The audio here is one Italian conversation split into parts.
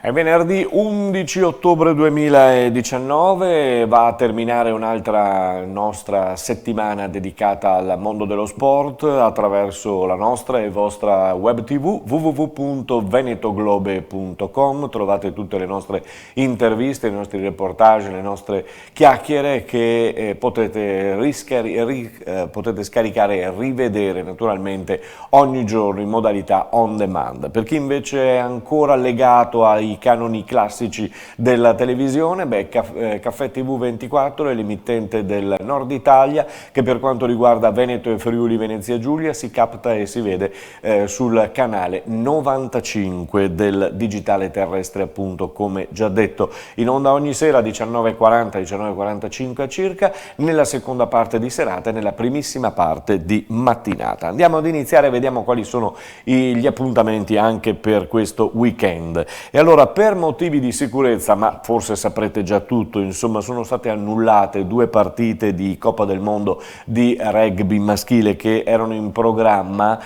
È venerdì 11 ottobre 2019, va a terminare un'altra nostra settimana dedicata al mondo dello sport attraverso la nostra e vostra web tv www.venetoglobe.com. Trovate tutte le nostre interviste, i nostri reportage, le nostre chiacchiere che potete scaricare e rivedere naturalmente ogni giorno in modalità on demand. Per chi invece è ancora legato ai canoni classici della televisione, Caffè TV 24 è l'emittente del Nord Italia che per quanto riguarda Veneto e Friuli Venezia Giulia si capta e si vede sul canale 95 del digitale terrestre, appunto come già detto, in onda ogni sera 19:40, 19:45 circa, nella seconda parte di serata e nella primissima parte di mattinata. Andiamo ad iniziare, vediamo quali sono gli appuntamenti anche per questo weekend. E allora, per motivi di sicurezza, ma forse saprete già tutto, insomma, sono state annullate due partite di Coppa del Mondo di rugby maschile che erano in programma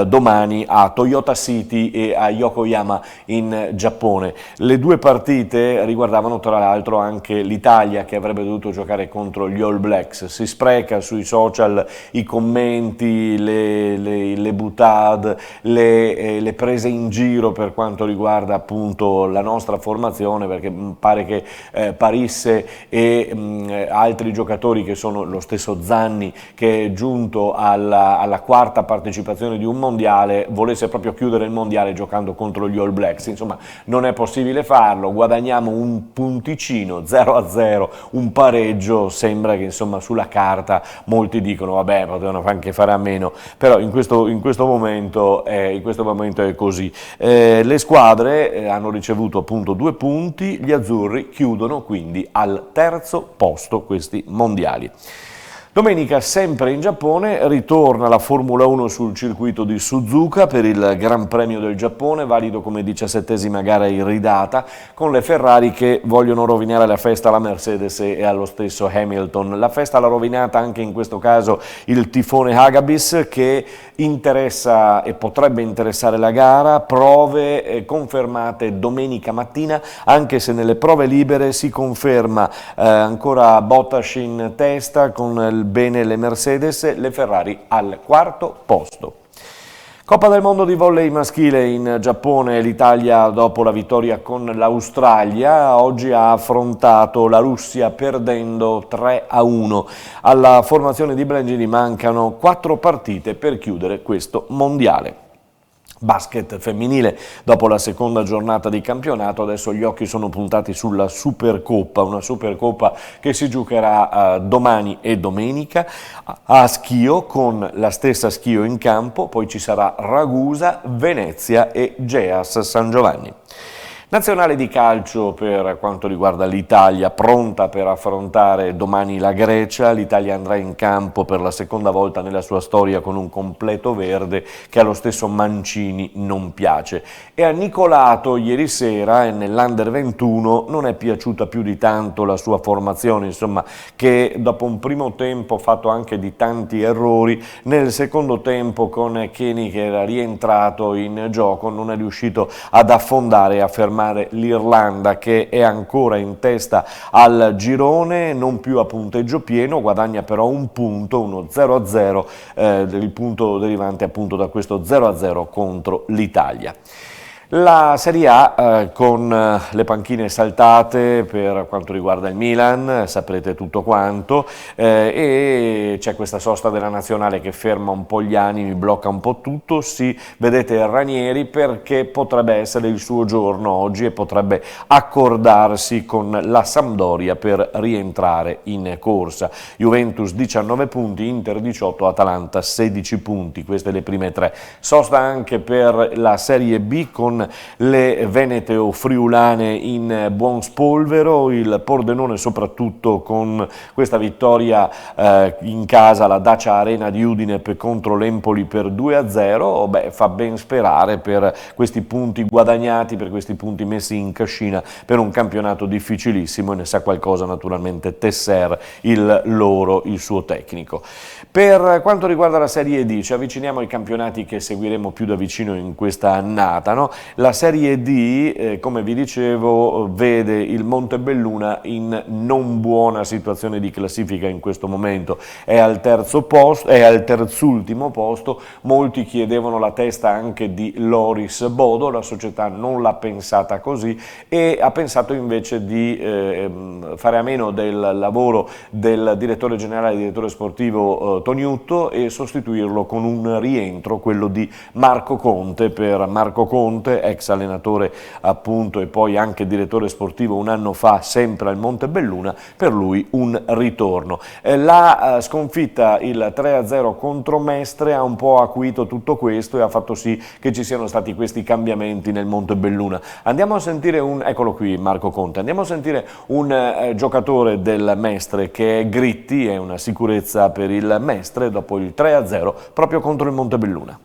domani a Toyota City e a Yokohama in Giappone. Le due partite riguardavano tra l'altro anche l'Italia, che avrebbe dovuto giocare contro gli All Blacks. Si spreca sui social i commenti, le boutade, le prese in giro per quanto riguarda appunto la nostra formazione, perché pare che Parisse e altri giocatori, che sono lo stesso Zanni che è giunto alla quarta partecipazione di un mondiale, volesse proprio chiudere il mondiale giocando contro gli All Blacks. Insomma, non è possibile farlo, guadagniamo un punticino, 0-0, un pareggio. Sembra che insomma sulla carta molti dicono vabbè, potevano anche fare a meno, però in questo momento è così. Le squadre hanno ricevuto appunto 2 punti, gli azzurri chiudono quindi al terzo posto questi mondiali. Domenica, sempre in Giappone, ritorna la Formula 1 sul circuito di Suzuka per il Gran Premio del Giappone, valido come 17ª gara iridata, con le Ferrari che vogliono rovinare la festa alla Mercedes e allo stesso Hamilton. La festa l'ha rovinata anche in questo caso il tifone Hagabis, che interessa e potrebbe interessare la gara. Prove confermate domenica mattina, anche se nelle prove libere si conferma ancora Bottas in testa con bene le Mercedes, le Ferrari al quarto posto. Coppa del mondo di volley maschile in Giappone, l'Italia dopo la vittoria con l'Australia oggi ha affrontato la Russia perdendo 3-1. Alla formazione di Blengini mancano 4 partite per chiudere questo mondiale. Basket femminile, dopo la seconda giornata di campionato, adesso gli occhi sono puntati sulla Supercoppa, una Supercoppa che si giocherà domani e domenica a Schio, con la stessa Schio in campo, poi ci sarà Ragusa, Venezia e Geas San Giovanni. Nazionale di calcio per quanto riguarda l'Italia, pronta per affrontare domani la Grecia. L'Italia andrà in campo per la seconda volta nella sua storia con un completo verde che allo stesso Mancini non piace. E a Nicolato ieri sera nell'Under 21 non è piaciuta più di tanto la sua formazione, insomma, che dopo un primo tempo fatto anche di tanti errori, nel secondo tempo con Kenny che era rientrato in gioco non è riuscito ad affondare e a fermare l'Irlanda, che è ancora in testa al girone, non più a punteggio pieno, guadagna però un punto, uno 0-0, il punto derivante appunto da questo 0-0 contro l'Italia. La Serie A con le panchine saltate per quanto riguarda il Milan, saprete tutto quanto, e c'è questa sosta della nazionale che ferma un po' gli animi, blocca un po' tutto. Sì, vedete Ranieri, perché potrebbe essere il suo giorno oggi e potrebbe accordarsi con la Sampdoria per rientrare in corsa. Juventus 19 punti, Inter 18, Atalanta 16 punti, queste le prime 3. Sosta anche per la Serie B con le venete o friulane in buon spolvero, il Pordenone soprattutto con questa vittoria in casa alla Dacia Arena di Udine contro l'Empoli per 2-0, fa ben sperare per questi punti guadagnati, per questi punti messi in cascina per un campionato difficilissimo, e ne sa qualcosa naturalmente Tesser, il suo tecnico. Per quanto riguarda la Serie D ci avviciniamo ai campionati che seguiremo più da vicino in questa annata, no? La Serie D, come vi dicevo, vede il Montebelluna in non buona situazione di classifica in questo momento, è al terzo posto, è al terzultimo posto, molti chiedevano la testa anche di Loris Bodo, la società non l'ha pensata così e ha pensato invece di fare a meno del lavoro del direttore generale e direttore sportivo Toniutto e sostituirlo con un rientro, quello di Marco Conte. Per Marco Conte, ex allenatore appunto e poi anche direttore sportivo un anno fa sempre al Montebelluna, per lui un ritorno. La sconfitta, il 3-0 contro Mestre, ha un po' acuito tutto questo e ha fatto sì che ci siano stati questi cambiamenti nel Montebelluna. Andiamo a sentire eccolo qui Marco Conte, andiamo a sentire un giocatore del Mestre che è Gritti, è una sicurezza per il Mestre dopo il 3-0 proprio contro il Montebelluna.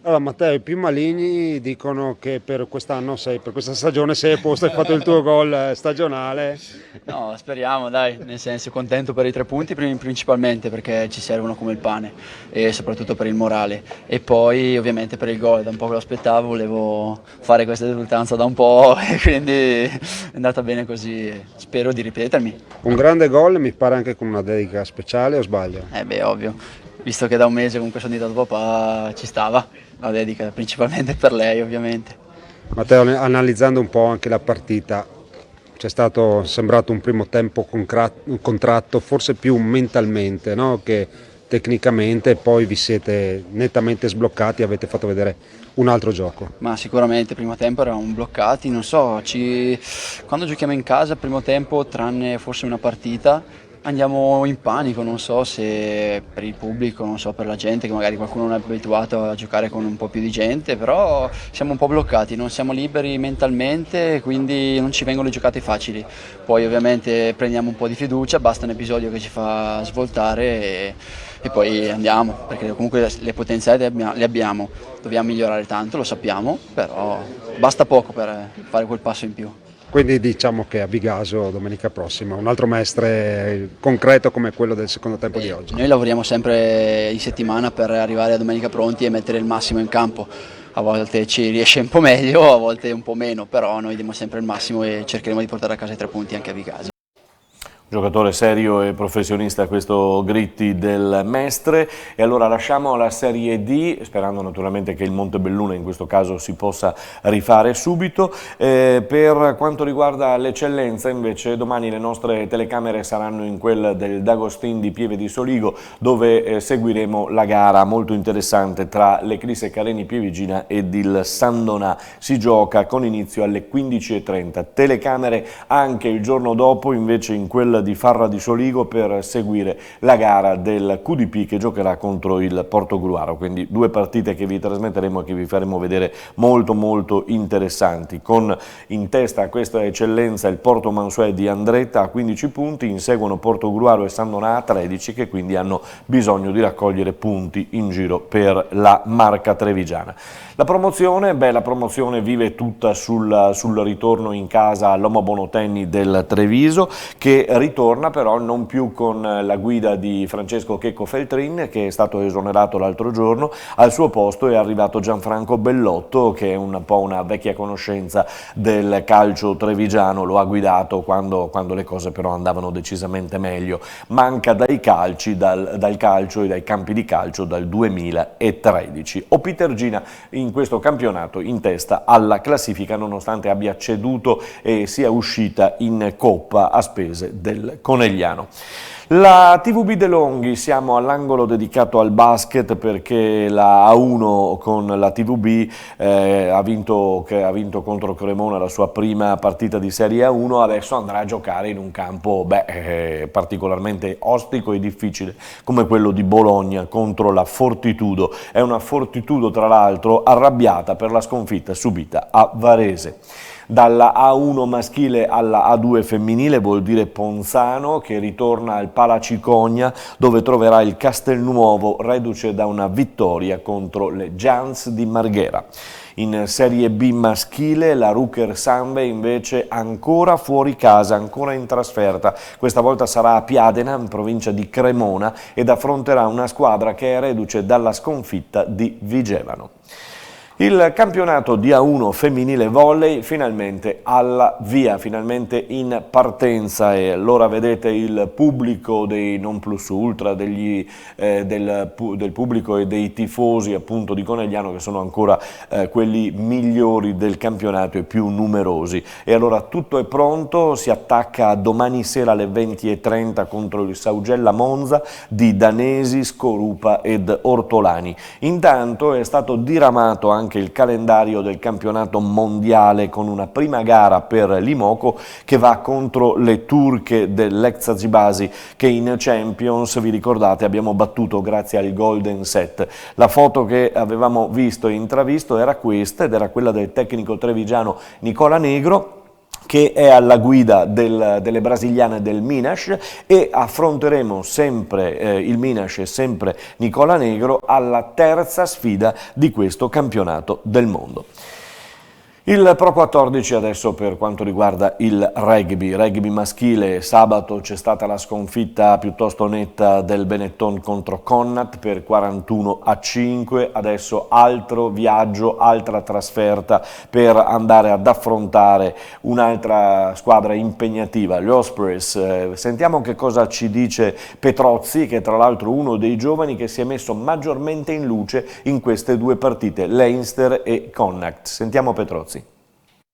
Allora Matteo, i più maligni dicono che per quest'anno per questa stagione sei a posto, hai fatto il tuo gol stagionale. No, speriamo dai, nel senso contento per i 3 punti principalmente perché ci servono come il pane e soprattutto per il morale e poi ovviamente per il gol, da un po' che lo aspettavo, volevo fare questa esultanza da un po' e quindi è andata bene così, spero di ripetermi. Un grande gol, mi pare anche con una dedica speciale, o sbaglio? Beh, ovvio, visto che da un mese comunque sono diventato papà ci stava, la dedica principalmente per lei ovviamente. Matteo, analizzando un po' anche la partita, c'è stato sembrato un primo tempo contratto, forse più mentalmente, no? Che tecnicamente, poi vi siete nettamente sbloccati e avete fatto vedere un altro gioco. Ma sicuramente primo tempo eravamo bloccati, non so, quando giochiamo in casa primo tempo, tranne forse una partita, andiamo in panico, non so se per il pubblico, non so per la gente, che magari qualcuno non è abituato a giocare con un po' più di gente, però siamo un po' bloccati, non siamo liberi mentalmente, quindi non ci vengono le giocate facili. Poi ovviamente prendiamo un po' di fiducia, basta un episodio che ci fa svoltare e poi andiamo, perché comunque le potenzialità le abbiamo, dobbiamo migliorare tanto, lo sappiamo, però basta poco per fare quel passo in più. Quindi diciamo che a Vigaso domenica prossima un altro Mestre concreto come quello del secondo tempo di oggi. Noi lavoriamo sempre in settimana per arrivare a domenica pronti e mettere il massimo in campo. A volte ci riesce un po' meglio, a volte un po' meno, però noi diamo sempre il massimo e cercheremo di portare a casa i 3 punti anche a Vigaso. Giocatore serio e professionista questo Gritti del Mestre. E allora lasciamo la Serie D, sperando naturalmente che il Montebelluna in questo caso si possa rifare subito. Per quanto riguarda l'eccellenza invece, domani le nostre telecamere saranno in quel del D'Agostin di Pieve di Soligo, dove seguiremo la gara molto interessante tra l'Eclisse Careni Pievigina ed il Sandonà. Si gioca con inizio alle 15:30. Telecamere anche il giorno dopo invece in quel di Farra di Soligo per seguire la gara del QDP che giocherà contro il Portogruaro, quindi 2 partite che vi trasmetteremo e che vi faremo vedere molto molto interessanti. Con in testa a questa eccellenza il Porto Mansuè di Andretta a 15 punti, inseguono Portogruaro e Sandonà a 13 che quindi hanno bisogno di raccogliere punti in giro per la Marca Trevigiana. La promozione vive tutta sul ritorno in casa all'Omo Bonotenni del Treviso, che ritorna però non più con la guida di Francesco Checco Feltrin, che è stato esonerato l'altro giorno. Al suo posto è arrivato Gianfranco Bellotto, che è un po' una vecchia conoscenza del calcio trevigiano, lo ha guidato quando le cose però andavano decisamente meglio. Manca dal calcio e dai campi di calcio dal 2013. Opitergina in questo campionato in testa alla classifica, nonostante abbia ceduto e sia uscita in Coppa a spese del Conegliano. La TVB De Longhi, siamo all'angolo dedicato al basket perché la A1 con la TVB ha vinto contro Cremona la sua prima partita di Serie A1, adesso andrà a giocare in un campo particolarmente ostico e difficile come quello di Bologna contro la Fortitudo. È una Fortitudo tra l'altro arrabbiata per la sconfitta subita a Varese. Dalla A1 maschile alla A2 femminile vuol dire Ponzano, che ritorna al Palacicogna, dove troverà il Castelnuovo, reduce da una vittoria contro le Giants di Marghera. In Serie B maschile la Rucker Sambe invece ancora fuori casa, ancora in trasferta. Questa volta sarà a Piadena, in provincia di Cremona, ed affronterà una squadra che è reduce dalla sconfitta di Vigevano. Il campionato di A1 femminile volley finalmente alla via, finalmente in partenza, e allora vedete il pubblico dei non plus ultra, del pubblico e dei tifosi appunto di Conegliano, che sono ancora quelli migliori del campionato e più numerosi. E allora tutto è pronto, si attacca domani sera alle 20:30 contro il Saugella Monza di Danesi, Scorupa ed Ortolani. Intanto è stato diramato anche il calendario del campionato mondiale, con una prima gara per l'Imoco che va contro le turche dell'Ekzacibasi, che in Champions, vi ricordate, abbiamo battuto grazie al golden set. La foto che avevamo visto e intravisto era questa, ed era quella del tecnico trevigiano Nicola Negro, che è alla guida delle brasiliane del Minas, e affronteremo sempre il Minas e sempre Nicola Negro alla terza sfida di questo campionato del mondo. Il Pro 14 adesso per quanto riguarda il rugby maschile. Sabato c'è stata la sconfitta piuttosto netta del Benetton contro Connacht per 41-5, adesso altro viaggio, altra trasferta per andare ad affrontare un'altra squadra impegnativa, gli Ospreys. Sentiamo che cosa ci dice Petrozzi, che è tra l'altro uno dei giovani che si è messo maggiormente in luce in queste due partite, Leinster e Connacht. Sentiamo Petrozzi.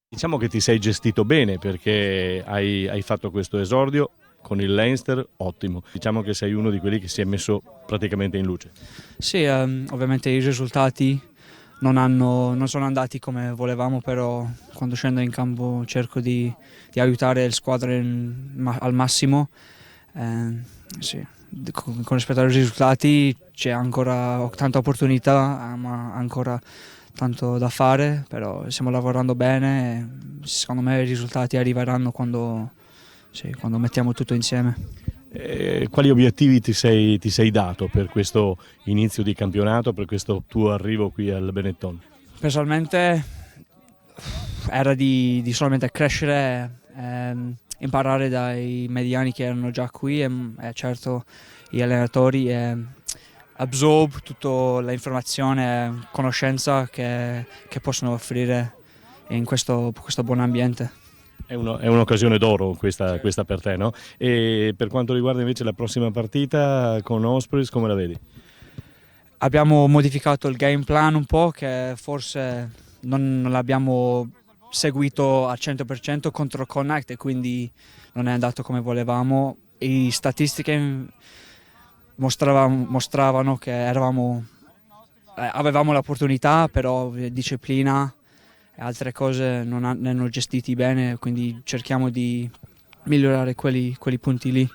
Diciamo che ti sei gestito bene, perché hai fatto questo esordio con il Leinster, ottimo. Diciamo che sei uno di quelli che si è messo praticamente in luce. Sì, ovviamente i risultati non sono andati come volevamo, però quando scendo in campo cerco di aiutare le squadre al massimo. Sì. Con rispetto ai risultati c'è ancora tanta opportunità, ma ancora tanto da fare, però stiamo lavorando bene e secondo me i risultati arriveranno quando mettiamo tutto insieme. Quali obiettivi ti sei dato per questo inizio di campionato, per questo tuo arrivo qui al Benetton? Personalmente era di solamente crescere, imparare dai mediani che erano già qui e certo gli allenatori, assorb tutta l'informazione e conoscenza che possono offrire in questo buon ambiente. È un'occasione d'oro questa per te, no? E per quanto riguarda invece la prossima partita con Ospreys, come la vedi? Abbiamo modificato il game plan un po', che forse non l'abbiamo seguito al 100% contro Connacht e quindi non è andato come volevamo. Le statistiche mostravano che avevamo l'opportunità, però disciplina e altre cose non hanno gestiti bene, quindi cerchiamo di migliorare quelli punti lì.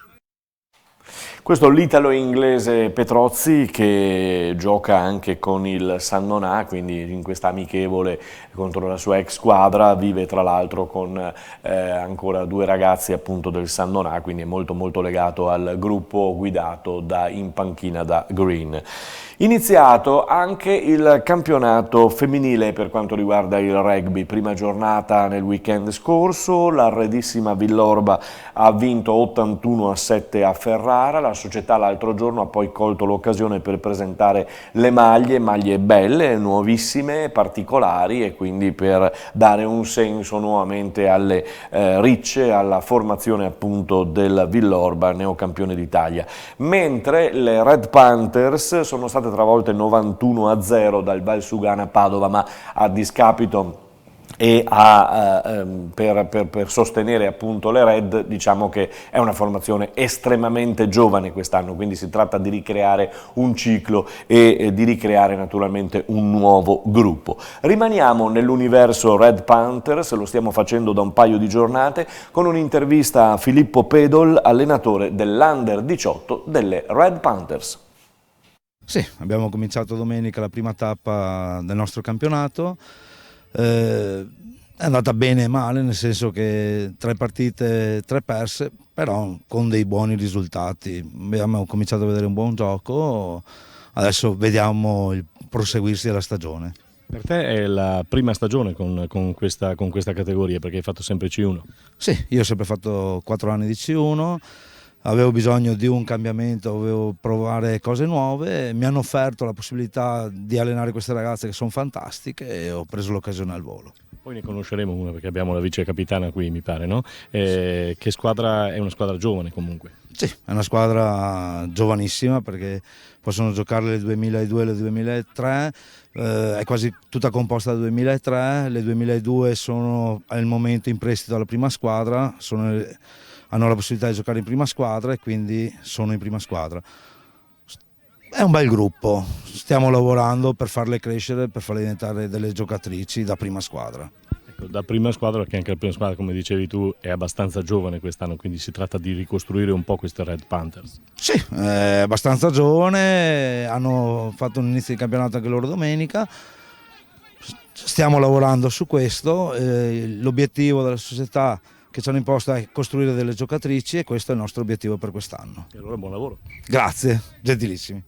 Questo l'italo-inglese Petrozzi, che gioca anche con il San Nonà, quindi in questa amichevole contro la sua ex squadra, vive tra l'altro con ancora due ragazzi appunto del San Nonà, quindi è molto molto legato al gruppo guidato in panchina da Green. Iniziato anche il campionato femminile per quanto riguarda il rugby, prima giornata nel weekend scorso, l'arredissima Villorba ha vinto 81-7 a Ferrara. La società l'altro giorno ha poi colto l'occasione per presentare le maglie belle, nuovissime, particolari, e quindi per dare un senso nuovamente alle ricce, alla formazione appunto del Villorba, neocampione d'Italia. Mentre le Red Panthers sono state travolte 91-0 dal Valsugana Padova, ma a discapito e per sostenere appunto le Red, diciamo che è una formazione estremamente giovane quest'anno, quindi si tratta di ricreare un ciclo e di ricreare naturalmente un nuovo gruppo. Rimaniamo nell'universo Red Panthers, lo stiamo facendo da un paio di giornate, con un'intervista a Filippo Pedol, allenatore dell'Under 18 delle Red Panthers. Sì, abbiamo cominciato domenica la prima tappa del nostro campionato. È andata bene e male, nel senso che 3 partite, 3 perse, però con dei buoni risultati. Abbiamo cominciato a vedere un buon gioco, adesso vediamo il proseguirsi della stagione. Per te è la prima stagione con questa categoria, perché hai fatto sempre C1? Sì, io ho sempre fatto 4 anni di C1, avevo bisogno di un cambiamento, volevo provare cose nuove, mi hanno offerto la possibilità di allenare queste ragazze che sono fantastiche e ho preso l'occasione al volo. Poi ne conosceremo una perché abbiamo la vice capitana qui, mi pare, no? Che squadra è? Una squadra giovane comunque. Sì, è una squadra giovanissima perché possono giocare le 2002 e le 2003, è quasi tutta composta da 2003, le 2002 sono al momento in prestito alla prima squadra, hanno la possibilità di giocare in prima squadra e quindi sono in prima squadra. È un bel gruppo, stiamo lavorando per farle crescere, per farle diventare delle giocatrici da prima squadra. Ecco, da prima squadra, perché anche la prima squadra, come dicevi tu, è abbastanza giovane quest'anno, quindi si tratta di ricostruire un po' queste Red Panthers. Sì, è abbastanza giovane, hanno fatto un inizio di campionato anche loro domenica, stiamo lavorando su questo, l'obiettivo della società che ci hanno imposto è costruire delle giocatrici e questo è il nostro obiettivo per quest'anno. E allora buon lavoro. Grazie, gentilissimi.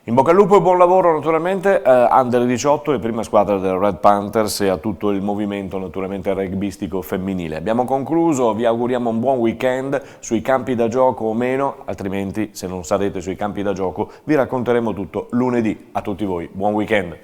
In bocca al lupo e buon lavoro naturalmente Under 18 e prima squadra del Red Panthers e a tutto il movimento naturalmente rugbyistico femminile. Abbiamo concluso, vi auguriamo un buon weekend sui campi da gioco o meno, altrimenti se non sarete sui campi da gioco vi racconteremo tutto lunedì. A tutti voi, buon weekend!